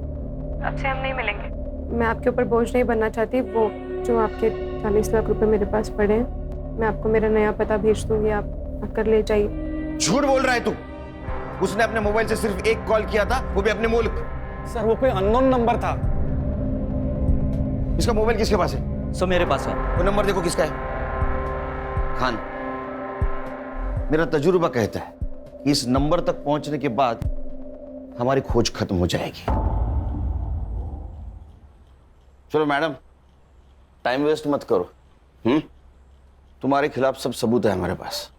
अब से हम नहीं मिलेंगे। मैं आपके ऊपर बोझ नहीं बनना चाहती। वो जो आपके 40 लाख रुपए मेरे पास पड़े हैं, मैं आपको मेरा नया पता भेज दूंगी, आप आकर ले जाइए।
झूठ बोल रहा है तू। उसने अपने मोबाइल से सिर्फ एक कॉल किया था, वो भी अपने मुल्क।
सर वो कोई अननोन नंबर था।
इसका मोबाइल किसके पास है?
सर मेरे पास है।
वो नंबर देखो किसका है। खान, मेरा तजुर्बा कहता है कि इस नंबर तक पहुंचने के बाद हमारी खोज खत्म हो जाएगी। चलो मैडम, टाइम वेस्ट मत करो। तुम्हारे खिलाफ सब सबूत है हमारे पास।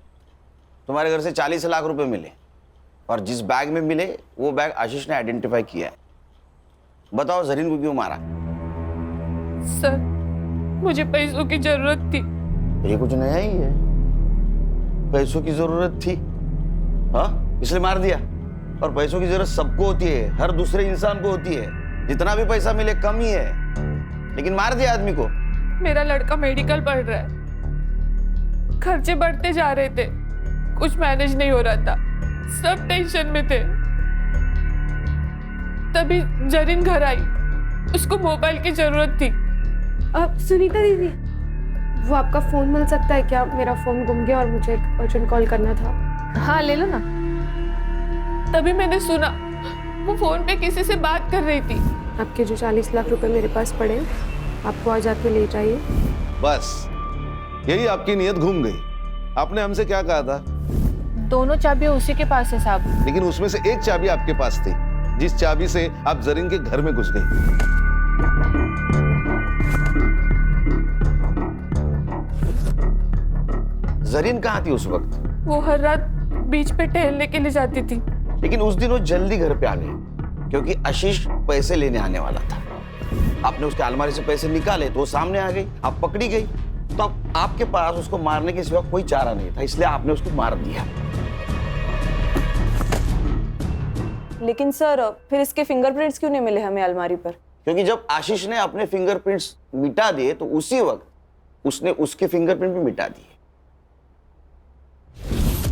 तुम्हारे घर से 40 लाख रुपए मिले, और जिस बैग में मिले वो बैग आशीष ने आइडेंटिफाई किया है। बताओ जरीन को क्यों मारा?
सर मुझे पैसों की जरूरत थी।
ये कुछ नया ही है, पैसों की जरूरत थी, हाँ इसलिए मार दिया। और पैसों की जरूरत सबको होती है, हर दूसरे इंसान को होती है। जितना भी पैसा मिले कम ही है, लेकिन मार दिया आदमी को।
मेरा लड़का मेडिकल पढ़ रहा है, खर्चे बढ़ते जा रहे थे, कुछ मैनेज नहीं हो रहा था, सब टेंशन में थे। तभी जरीन घर आई, उसको मोबाइल की जरूरत थी।
अब सुनीता दीदी, वो आपका फोन मिल सकता है क्या? मेरा फोन गुम गया और मुझे एक अर्जेंट कॉल करना था।
हाँ ले लो ना। तभी मैंने सुना वो फोन पे किसी से बात कर रही थी।
आपके जो 40 लाख रुपए मेरे पास पड़े, आपको आ जाके ले जाइए।
बस यही आपकी नीयत घूम गई। आपने हमसे क्या कहा था?
दोनों चाबियां उसी के पास है साहब।
लेकिन उसमें से एक चाबी आपके पास थी, जिस चाबी से आप जरीन के घर में घुस गई।
जरीन कहाँ थी उस वक्त?
वो हर रात बीच पे टहलने के लिए जाती थी।
लेकिन उस दिन वो जल्दी घर पे आ गई, क्योंकि आशीष पैसे लेने आने वाला था। आपने उसके अलमारी से पैसे निकाले तो वो सामने आ गई, आप पकड़ी गई। तो अब आपके पास उसको मारने के सिवा कोई चारा नहीं था, इसलिए आपने उसको मार दिया।
लेकिन सर फिर इसके फिंगरप्रिंट्स क्यों नहीं मिले हमें अलमारी पर?
क्योंकि जब आशीष ने अपने फिंगरप्रिंट्स मिटा दिए तो उसी वक्त उसने उसके फिंगरप्रिंट भी मिटा दिए।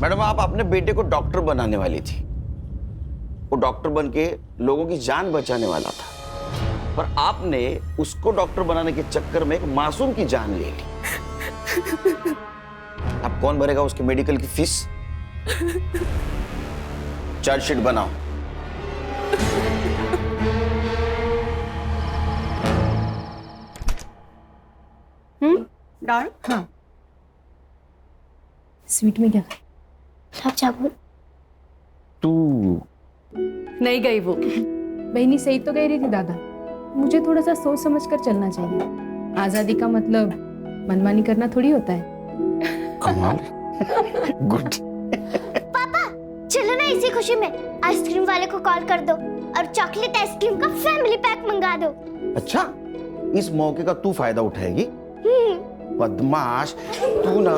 मैडम, आप अपने बेटे को डॉक्टर बनाने वाली थी। वो डॉक्टर बन के लोगों की जान बचाने वाला था, पर आपने उसको डॉक्टर बनाने के चक्कर में एक मासूम की जान ले ली। अब कौन भरेगा उसके मेडिकल की फीस? चार्जशीट बनाओ।
डाल।
हाँ। स्वीट में क्या
चावल
तू
नहीं गई वो।
बहनी सही तो कह रही थी दादा, मुझे थोड़ा सा सोच समझ कर चलना चाहिए। आजादी का मतलब मनमानी करना थोड़ी होता है।
कमाल। गुड।
पापा चलो ना, इसी खुशी में आइसक्रीम वाले को कॉल कर दो और चॉकलेट आइसक्रीम का फैमिली पैक मंगा दो।
अच्छा, इस मौके का तू फायदा उठाएगी? बदमाश तू ना।